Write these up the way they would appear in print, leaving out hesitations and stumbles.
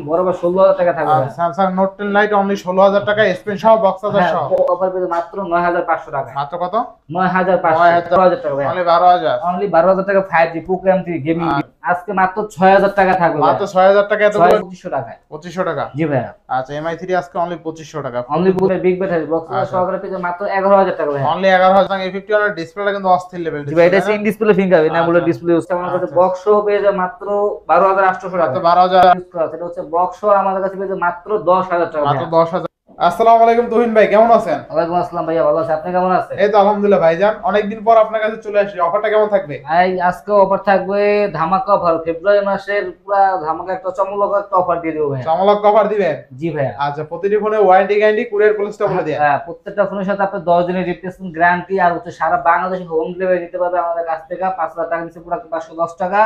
বরাবর 16,000 টাকা থাকবে। স্যামসাং নোট 10 লাইট অনলি 16,000 টাকা, স্ক্রিন সহ বক্স চার্জার সহ অফার পেয়ে মাত্র 9,500 টাকা। মাত্র কত? 9,500 টাকা ভাই। অনলি 12,000 অনলি 12,000 টাকা 5G Poco M3 গেমিং। আজকে মাত্র 6,000 টাকা থাকবে। মাত্র 6,000 টাকা, এত 2500 টাকায়। 2500 টাকা। জি ভাই। আচ্ছা MI3 আজকে অনলি 2500 টাকা। অনলি পুরো বিগ ব্যাটারি বক্স সহকারে পেয়ে মাত্র 11,000 টাকা ভাই। অনলি 11,000। A51 এর ডিসপ্লেটা কিন্তু অস্থির লেভেল জি ভাই, এটা সিন ডিসপ্লে ফিঙ্গারপ্রিন্ট না, বলে ডিসপ্লে ইউজ আমাদের কাছে বক্স সহ পেয়ে যায় মাত্র 12,800 টাকা। 12,000 ইউজ করা আছে। এটা হচ্ছে বক্স সহ আমাদের কাছে পেয়ে যায় মাত্র 10,000 টাকা। মাত্র 10,000। আসসালামু আলাইকুম তুহিন ভাই, কেমন আছেন? ওয়ালাইকুম আসসালাম ভাইয়া, ভালো আছি। আপনি কেমন আছেন? এই তো আলহামদুলিল্লাহ ভাইজান, অনেকদিন পর আপনার কাছে চলে আসি। অফারটা কেমন থাকবে ভাই? আজকে অফার থাকবে ধামাকা অফার। ফেব্রুয়ারি মাসের পুরো ধামাকা একটা চমক একটা অফার দিয়ে দেব ভাই। চমক অফার দিবেন? জি ভাই। আচ্ছা, প্রতিটি ফোনে ওয়ারেন্টি গ্যারান্টি কুরিয়ার পলিসিটা বলে দেন। হ্যাঁ, প্রত্যেকটা ফোনের সাথে আপনি 10 দিনের রিপ্লেসমেন্ট গ্যারান্টি আর হচ্ছে সারা বাংলাদেশে হোম ডেলিভারি দিতে পারবে আমাদের কাছ থেকে। 5,000 টাকা নিচে প্রোডাক্ট 510 টাকা,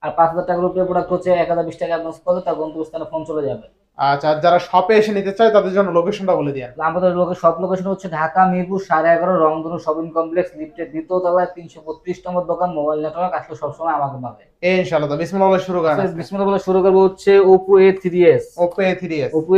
আর 5,000 টাকার উপরে প্রোডাক্ট হচ্ছে 1,020 টাকা অ্যাডভান্স করলে তার গন্তব্যস্থানে ফোন চলে যাবে। আচ্ছা, যারা শপে এসে নিতে চায় তাদের জন্য লোকেশনটা বলে দেন। আমাদের সব লোকেশন হচ্ছে ঢাকা মিরপুর 11.5 রংধনু শপিং কমপ্লেক্স, লিফটের দ্বিতীয় তলায় 332 নম্বর দোকান। মোবাইল নেটওয়ার্ক আসলে সবসময় আমাকে পাবে ইনশাআল্লাহ। তো বিসমিল্লাহ বলে শুরু করেন। বিসমিল্লাহ বলে শুরু করব হচ্ছে Oppo A3s। Oppo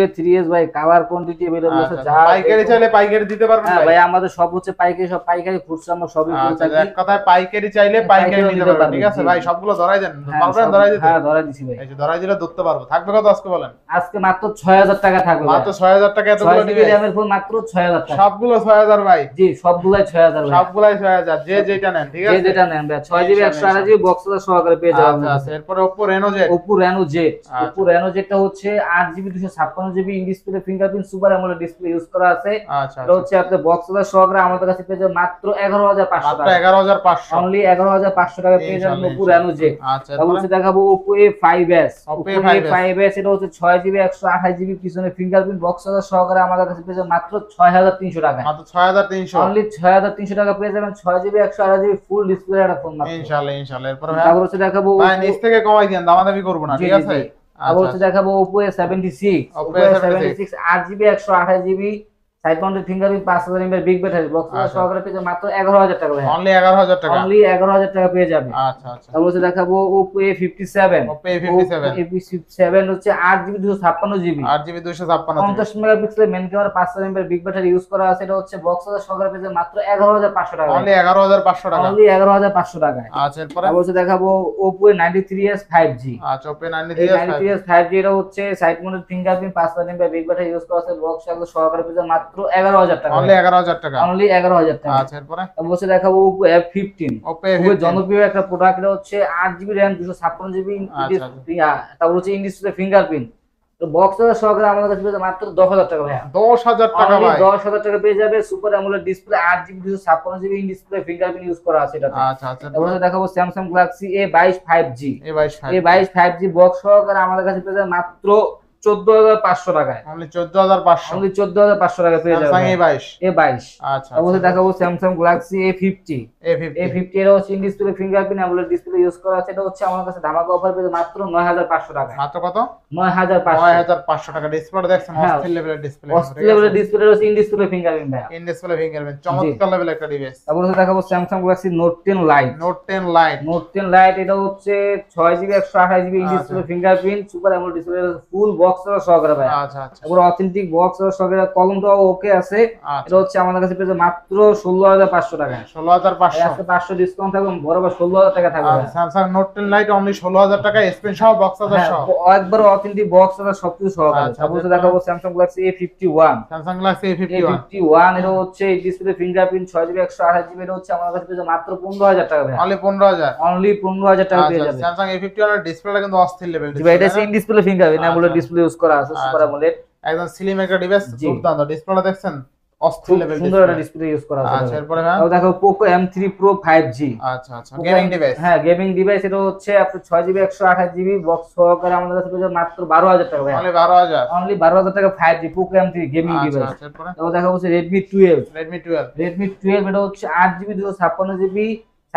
A3s ভাই, কালার কোয়ান্টিটি अवेलेबल আছে। যা পাইকারি চাইলে পাইকারি দিতে পারবেন ভাই। আমাদের সব হচ্ছে পাইকারি, সব পাইকারি খুচরা আমরা সবই করে থাকি। এক কথায় পাইকারি চাইলে পাইকারি নিতে পারবেন। ঠিক আছে ভাই, সবগুলো ধরাই দেন। পারবেন ধরাই দিতে? হ্যাঁ, ধরাই দিছি ভাই। এই যে ধরাই দিলে ধরতে পারবো। থাকবে কত আজকে বলেন? আজকে মাত্র 6,000 টাকা থাকবে। মাত্র 6,000 টাকা এতগুলো ডিভাইস। 6 জিবি ফোন মাত্র 6,000 টাকা। সবগুলো 6,000 ভাই? জি, সবগুলাই 6,000 ভাই। সবগুলাই 6,000। যে যেটা নেন, ঠিক আছে? যে যেটা নেন ভাই। 6 জিবি 128 জিবি বক্স সহকারে পেয়ে যাবেন। আচ্ছা, এরপর Oppo Reno Z। Oppo Reno Z। Oppo Reno Z টা হচ্ছে 8 GB 256 GB in display fingerprint super AMOLED display use করা আছে। আচ্ছা, এটা হচ্ছে আপনার বক্স সহকারে আমাদের কাছে পেয়ে যাবেন মাত্র 11,500 টাকা। মাত্র 11,500। অনলি 11,500 টাকা পেয়ে যাবেন Oppo Reno Z। আচ্ছা, তারপর হচ্ছে দেখাবো Oppo A5s। Oppo A5s এটা হচ্ছে 6 জিবি 128 জিবি পিছনে ফিঙ্গারপ্রিন্ট বক্স সহকারে আমাদের কাছে পেয়ে যাবেন মাত্র 6,300 টাকা। মাত্র 6,300। অনলি 6,300 টাকা পেয়ে যাবেন 6 জিবি 128 জিবি ফুল ডিসপ্লে একটা ফোন মাত্র। ইনশাআল্লাহ ইনশাআল্লাহ। এরপর তারপর হচ্ছে দেখাবো ভাই নিচ থেকে কমাই দেন, দামাদামি করব না, ঠিক আছে? তারপর হচ্ছে দেখাবো Oppo A76। Oppo Oppo A76 8 GB 128 GB side mounted fingerprint 5,000 mAh big battery box সহকারে পেয়ে যাবেন মাত্র 11,000 টাকা ভাই। অনলি 11,000 টাকা। অনলি 11,000 টাকা পেয়ে যাবেন। আচ্ছা আচ্ছা। তারপর হচ্ছে দেখাবো Oppo A57। Oppo A57 হচ্ছে 8 জিবি 256 জিবি 8 জিবি 256 50 মেগাপিক্সেলের main camera 5,000 mAh big battery use করা আছে। এটা হচ্ছে বক্স সহকারে পেয়ে যাবেন মাত্র 11,500 টাকা। অনলি 11,500 টাকা। অনলি 11,500 টাকা। আচ্ছা, এরপর তারপর হচ্ছে দেখাবো Oppo A93s 5G। আচ্ছা, Oppo A93s 5G এটা হচ্ছে side mounted fingerprint 5,000 mAh big battery use করা আছে। বক্স সহকারে পেয়ে যাবেন মাত্র 11,000 টাকা। অনলি 11,000 টাকা। অনলি 11,000 টাকা। আচ্ছা, এরপর তারপর হচ্ছে দেখাবো Oppo F15। Oppo খুবই F15 জনপ্রিয় একটা প্রোডাক্ট। এটা হচ্ছে 8 জিবি RAM 256 জিবি তারপর হচ্ছে ইন ডিসপ্লে ফিঙ্গারপ্রিন্ট। তো বক্স সহকারে আমাদের কাছে পেয়ে যাবে মাত্র 10,000 টাকা ভাই। 10,000 টাকা ভাই। 10,000 টাকা পেয়ে যাবে super AMOLED display 8 GB 256 GB in display fingerprint use করা আছে এটাতে। আচ্ছা আচ্ছা। তারপর দেখাবো Samsung Galaxy A22 5G। A22 5G box সহকারে আমাদের কাছে পেয়ে যাবে মাত্র 14,500 টাকায়। অনলি 14,500। অনলি 14,500 টাকা পেয়ে যাবে Samsung A22। আচ্ছা। তারপর দেখাবো Samsung Galaxy A50। A50 এর হচ্ছে in display fingerprint AMOLED display use করা আছে। এটা হচ্ছে আমার কাছে ধামাকা অফার পেয়ে মাত্র 9,500 টাকা। মাত্র কত? 9,500 টাকা। ডিসপ্লেটা দেখছেন অস্থির লেভেলের ডিসপ্লে। অস্থির লেভেলের ডিসপ্লে হচ্ছে ইন ডিসপ্লে ফিঙ্গারপ্রিন্ট ভাই। ইন ডিসপ্লে ফিঙ্গারপ্রিন্ট চমৎকার লেভেলের একটা ডিভাইস। তারপর দেখাবো Samsung Galaxy Note 10 Lite। Note 10 Lite এটা হচ্ছে 6 GB 128 GB in display fingerprint super AMOLED display full box সহকারে ভাই। আচ্ছা আচ্ছা। তারপর অথেন্টিক বক্স সহকারে কলমটাও ওকে আছে। এটা হচ্ছে আমাদের কাছে পেয়ে মাত্র 16,500 টাকা। 16,500। আজকে 500 ডিসকাউন্ট থাকবে, বরাবর 16,000 টাকা থাকবে। Samsung Note 10 Lite অনলি 16,000 টাকা, স্ক্রিন সহ বক্স চার্জার সহ একবার অথেন্টিক বক্স চার্জার সবকিছু সহকারে। তারপর দেখাবো Samsung Galaxy A51। Samsung Galaxy A51 এটা হচ্ছে ডিসপ্লে ফিঙ্গারপ্রিন্ট 6 জিবি 128 জিবি এটা হচ্ছে আমাদের কাছে পেয়ে মাত্র 15,000 টাকা ভাই। অনলি 15,000। অনলি 15,000 টাকা পেয়ে যাবে। Samsung A51 এর ডিসপ্লেটা কিন্তু অস্থির লেভেল জি ভাই, এটা in display fingerprint AMOLED display use করা আছে সুপার অ্যামোলেড। একদম স্লিম একটা ডিভাইস, দুর্দান্ত। ডিসপ্লেটা দেখছেন অস্থির লেভেল সুন্দর একটা ডিসপ্লে ইউজ করা আছে। আচ্ছা, এরপর হ্যাঁ তাও দেখো Poco M3 Pro 5G। আচ্ছা আচ্ছা, গেমিং ডিভাইস। হ্যাঁ, গেমিং ডিভাইস। এটা হচ্ছে আপনার 6 জিবি 128 জিবি বক্স সহকারে আমাদের কাছে পেয়ে যাবে মাত্র 12,000 টাকা ভাই। অনলি 12,000। অনলি 12,000 টাকা 5G Poco M3 gaming device. আচ্ছা, এরপর তাও দেখা হচ্ছে Redmi 12। Redmi 12 এটা হচ্ছে 8 GB 256 GB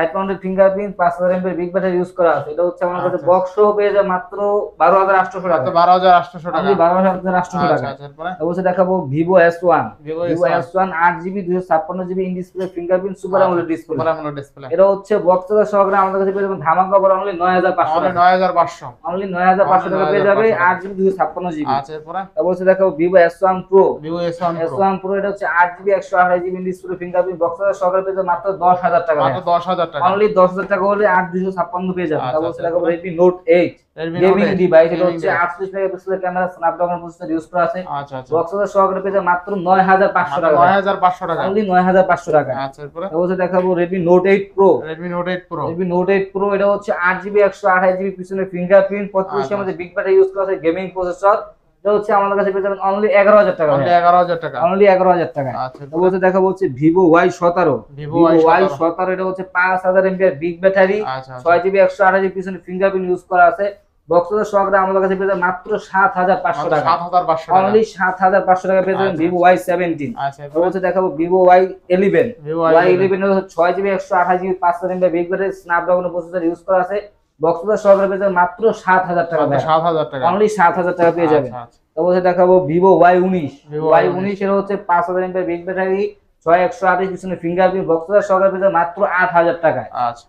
side mounted fingerprint 5000 এমএর বিগ ব্যাটারি ইউজ করা আছে। এটা হচ্ছে আমার কাছে আচ্ছা। বক্স সহ পেয়ে যায় মাত্র 12800 টাকা। মাত্র 12800 টাকা। অনলি 12800 আচ্ছা টাকা। আচ্ছা, এরপরে অবশ্যই দেখাবো Vivo S1। Vivo Vivo S1 S1 8GB 256GB in display fingerprint super AMOLED display. Super AMOLED display. এটা হচ্ছে বক্স সহকারে আমাদের কাছে পেয়ে যাবেন ধামাকা অফার অনলি 9500 অনলি টাকা। 9500। অনলি 9500 টাকা পেয়ে যাবে 8GB 256GB। আচ্ছা, এরপরে অবশ্যই দেখাবো Vivo S1 Pro। Vivo S1 Pro। S1 Pro এটা হচ্ছে 8GB 128GB in display fingerprint box সহকারে পেয়ে যাবেন মাত্র 10000 টাকা। মাত্র 10000 টাকা। অনলি 10000 টাকা হলে 8256 পেয়ে যাবেন। আচ্ছা, অবশ্যই আচ্ছা, দেখাবো এরপরে? Redmi Note 8 Redmi gaming Note 8 device. এটা gaming হচ্ছে device। 48 মেগাপিক্সেলের ক্যামেরা স্ন্যাপড্রাগন প্রসেসর ইউজ করা আছে। আচ্ছা আচ্ছা, বক্স সহকারে পেয়ে যাবেন মাত্র 9500 মাত্র টাকা। 9500 টাকা। অনলি 9500 টাকা। আচ্ছা, এরপরে অবশ্যই দেখাবো Redmi Note 8 Pro। Redmi Note 8 Pro। Redmi Note 8 Pro এটা হচ্ছে 8GB 128GB পিছনে ফিঙ্গারপ্রিন্ট 35 এর মধ্যে বিগ ব্যাটারি ইউজ করা আছে গেমিং প্রসেসর। এটা হচ্ছে আমাদের কাছে পেয়ে যাবেন অনলি 11000 টাকা। অনলি 11000 টাকা। অনলি 11000 টাকা। আচ্ছা, অবশ্যই দেখাবো হচ্ছে Vivo Y17। Vivo Y17 এটা হচ্ছে 5000 mAh বিগ ব্যাটারি, আচ্ছা, 6GB 128GB পিছনে ফিঙ্গারপ্রিন্ট ইউজ করা আছে। বক্সের সহকারে আমাদের কাছে পেয়ে যাবেন মাত্র 7500 টাকা। 7500 টাকা। অনলি 7500 টাকা পেয়ে যাবেন আচ্ছা, Vivo Y17। আচ্ছা, এরপরে অবশ্যই দেখাবো Vivo Y11। Vivo Y11 এর 6GB 128GB 5000 mAh big battery Snapdragon processor use করা আছে। বক্সের সহকারে পেয়ে যাবেন মাত্র 7000 টাকা। মাত্র 7000 টাকা। অনলি 7000 টাকা পেয়ে যাবেন। আচ্ছা, আচ্ছা। অবশ্যই দেখাবো Vivo Y19। Vivo Y19 এর হচ্ছে 5000 mAh বিগ ব্যাটারি, 6128 পিছনে ফিঙ্গারপ্রিন্ট বক্সের সহকারে পেয়ে যাবেন মাত্র 8000 টাকা। আচ্ছা,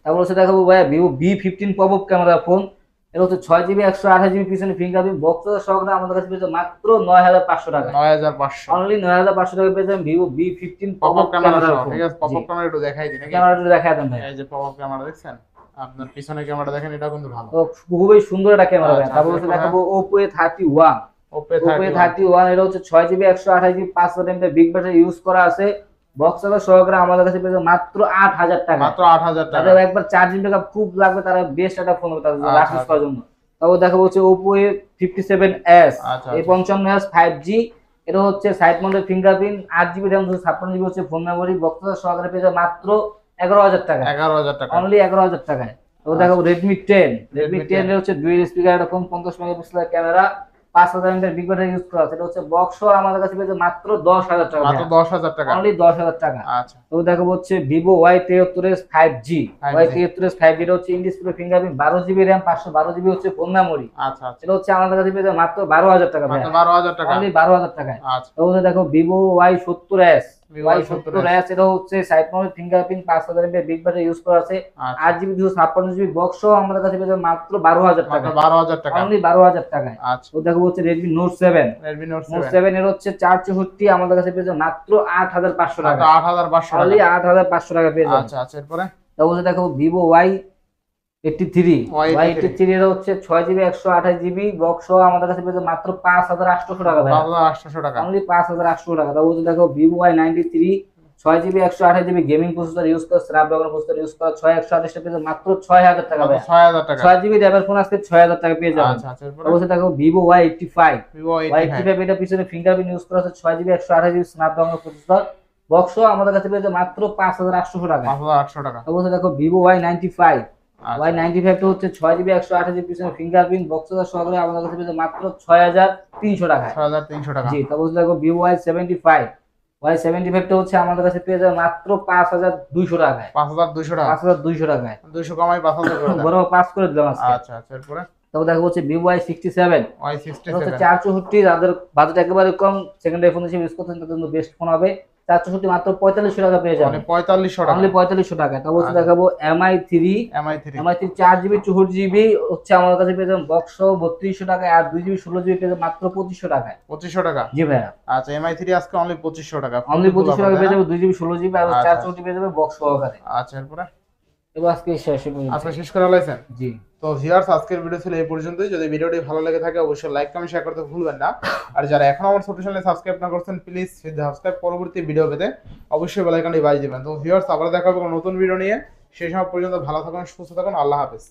তারপর হচ্ছে দেখাবো ভাই Vivo B15 popup camera phone. এটা হচ্ছে 6GB 128GB পিছনে ফিঙ্গারপ্রিন্ট বক্সের সহকারে আমাদের কাছে পেয়ে যাবেন মাত্র 9500 টাকা। 9500। অনলি 9500 টাকা পেয়ে যাবেন Vivo B15 popup popup camera camera সহ, ফোন। ঠিক আছে? পপআপ ক্যামেরা একটু দেখাই দিন নাকি? ক্যামেরাটা দেখায় দেন ভাই। এই যে পপআপ ক্যামেরা দেখছেন? আপনার পিছনে ক্যামেরা দেখেন, এটা কিন্তু ভালো। তো খুবই সুন্দর একটা ক্যামেরা ভাই। আচ্ছা, তারপর হচ্ছে এরপরে? দেখাবো Oppo A31। Oppo Oppo A31। A31 এটা হচ্ছে 6GB 128GB 5000 mAh big battery use করা আছে। বক্সের সহকারে আমাদের কাছে পেয়ে যাবেন মাত্র 8000 টাকা। মাত্র 8000 টাকা। যাদের একবার চার্জিং ব্যাকআপ খুব লাগবে তারা বেস্ট একটা ফোন হবে তাদের আচ্ছা, রাফিস করার জন্য। তারপর দেখাবো হচ্ছে Oppo A57s। আচ্ছা, A55s 5G। এটা হচ্ছে side mounted fingerprint, 8GB RAM 256GB হচ্ছে ফোন মেমোরি। বক্সের সহকারে পেয়ে যাবেন মাত্র 11000 টাকা। 11000 টাকা। অনলি 11000 টাকায়। তো দেখাবো Redmi 10। Redmi 10 এর হচ্ছে ডুয়াল স্পিকার একটা ফোন, 50 মেগাপিক্সেলের camera, 5000 mAh big battery use করা আছে। এটা হচ্ছে বক্স সহ আমাদের কাছে পেয়ে যাবেন মাত্র 10000 টাকা। মাত্র 10000 টাকা। অনলি 10000 টাকা। আচ্ছা, তো দেখাবো হচ্ছে Vivo Y73s 5G। 5G Y73s 5G এটা হচ্ছে in display fingerprint, 12GB RAM 512GB হচ্ছে ফোন মেমোরি। আচ্ছা, আচ্ছা। এটা হচ্ছে আমাদের কাছে পেয়ে যাবেন মাত্র 12000 টাকা ভাই। মাত্র 12000 টাকা। অনলি 12000 টাকায়। আচ্ছা, তো দেখো Vivo Y70s। Vivo Y70s এটা হচ্ছে side mounted fingerprint, 5000 mAh big battery use করা আছে। আচ্ছা। 8GB 256GB বক্স সহ আমাদের কাছে পেয়ে যাবেন মাত্র 12000 মাত্র টাকা। 12000 টাকা। অনলি 12000 টাকায়। আচ্ছা, তো দেখো হচ্ছে Redmi Note 7। Redmi Note Note 7 7 এর হচ্ছে 464 আমাদের কাছে পেয়ে যাবেন মাত্র 8500 মাত্র টাকা। 8500 অনলি টাকা। 8500 টাকা পেয়ে যাবেন। আচ্ছা, আচ্ছা, এরপরে তারপরে দেখো Vivo Y83। Y83 এর হচ্ছে 6GB 128GB বক্স সহ আমাদের কাছে পেয়ে যাবেন মাত্র 5800 টাকা ভাই। 5800 টাকা। অনলি 5800 টাকা। তারপরে দেখো Vivo Y93 6GB 128GB gaming processor use করে, স্ন্যাপড্রাগন প্রসেসর ইউজ করে, 6128 পেয়ে যাবেন মাত্র 6000 টাকা মাত্র ভাই। 6000 টাকা। 6GB র্যামের ফোন আজকে 6000 টাকা পেয়ে যাবেন। আচ্ছা, আচ্ছা, এরপরে তারপরে দেখো Vivo Y85। Vivo Y85 Y85 এটা পিছনে ফিঙ্গারপ্রিন্ট ইউজ করা আছে, 6GB 128GB Snapdragon processor box সহ আমাদের কাছে পেয়ে যাবেন মাত্র 5800 টাকা। 5800 টাকা। তারপরে দেখো Vivo Y95। আচ্ছা, Y95 টা হচ্ছে 6GB 128GB পিছনে ফিঙ্গারপ্রিন্ট বক্সের সহকারে আমাদের কাছে পেয়ে যাবেন মাত্র 6300 টাকা। 6300 টাকা। জি, তারপর দেখো Vivo Y75। Y75 টা হচ্ছে আমাদের কাছে পেয়ে যাবেন মাত্র 5200 টাকায়। 5200 টাকা। 5200 টাকায়। 200 কমাই 5000 করে দেন। বড় পাস করে দিলাম আজকে। আচ্ছা, আচ্ছা, এরপরে তারপর দেখো হচ্ছে Vivo Y67। এটা হচ্ছে Y67 464, যাদের বাজেট একেবারে কম সেকেন্ডারি ফোন হিসেবে ইউজ করতেন তাদের জন্য বেস্ট ফোন হবে। 464 মাত্র 4500 টাকা পেয়ে যাবেন। মানে 4500 টাকা। অনলি 4500 টাকা। তারপর হচ্ছে আচ্ছা। দেখাবো MI3। MI3 4GB 64GB হচ্ছে আমাদের কাছে পেয়ে যাবেন বক্স 3200 টাকায়, আর 2GB 16GB পেয়ে যাবেন মাত্র 2500 টাকায়। 2500 টাকা। জি ভাইয়া। আচ্ছা, MI3 আজকে অনলি 2500 টাকা। অনলি 2500 টাকা পেয়ে যাবে, 2GB 16GB আর আচ্ছা। 464GB পেয়ে যাবে বক্স সহকারে। আচ্ছা, এরপরে এবার আজকে শেষ পর্যন্ত। আজকে শেষ করে লাইছেন। জি। তো ভিউয়ার্স, আজকের ভিডিও ছিল এই পর্যন্তই। যদি ভিডিওটি ভালো লেগে থাকে অবশ্যই লাইক কমেন্ট শেয়ার করতে ভুলবেন না। আর যারা এখনো আমার ছোট চ্যানেলে সাবস্ক্রাইব না করছেন প্লিজ সাবস্ক্রাইব, পরবর্তী ভিডিও পেতে অবশ্যই বেল আইকনটি বাজিয়ে দিবেন। তো ভিউয়ার্স, আবার দেখা হবে কোনো নতুন ভিডিও নিয়ে। সেই সময় পর্যন্ত ভালো থাকুন, সুস্থ থাকুন। আল্লাহ হাফেজ।